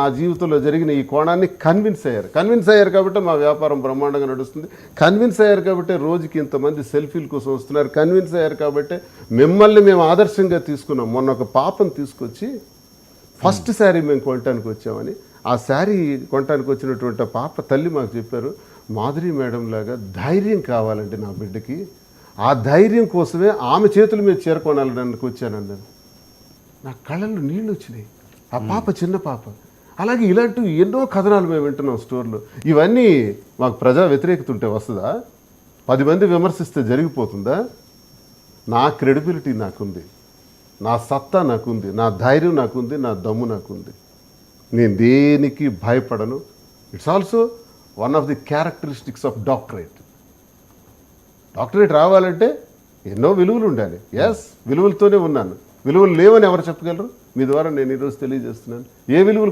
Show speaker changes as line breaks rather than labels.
నా జీవితంలో జరిగిన ఈ కోణాన్ని కన్విన్స్ అయ్యారు కాబట్టి మా వ్యాపారం బ్రహ్మాండంగా నడుస్తుంది. కన్విన్స్ అయ్యారు కాబట్టి రోజుకి ఇంతమంది సెల్ఫీల కోసం వస్తున్నారు. కన్విన్స్ అయ్యారు కాబట్టి మిమ్మల్ని మేము ఆదర్శంగా తీసుకున్నాం. మొన్న ఒక పాపను తీసుకొచ్చి ఫస్ట్ శారీ మేము కొనటానికి వచ్చామని, ఆ శారీ కొనటానికి వచ్చినటువంటి ఆ పాప తల్లి మాకు చెప్పారు, మాధురి మేడం లాగా ధైర్యం కావాలంటే నా బిడ్డకి, ఆ ధైర్యం కోసమే ఆమె చేతుల మీద చేరుకోనాలని వచ్చానన్నాను. నా కళ్ళల్లో నీళ్ళు వచ్చినాయి. ఆ పాప చిన్న పాప. అలాగే ఇలాంటి ఎన్నో కథనాలు మేము వింటున్నాం స్టోర్లో. ఇవన్నీ మాకు ప్రజా వ్యతిరేకత ఉంటే వస్తుందా? 10 మంది విమర్శిస్తే జరిగిపోతుందా? నా క్రెడిబిలిటీ నాకుంది, నా సత్తా నాకుంది, నా ధైర్యం నాకుంది, నా దమ్ము నాకుంది. నేను దేనికి భయపడను. It's also one of the characteristics of doctorate. Doctorate రావాలంటే ఎన్నో విలువలు ఉండాలి. ఎస్, విలువలతోనే ఉన్నాను. విలువలు లేవని ఎవరు చెప్పగలరు? మీ ద్వారా నేను ఈరోజు తెలియజేస్తున్నాను. ఏ విలువలు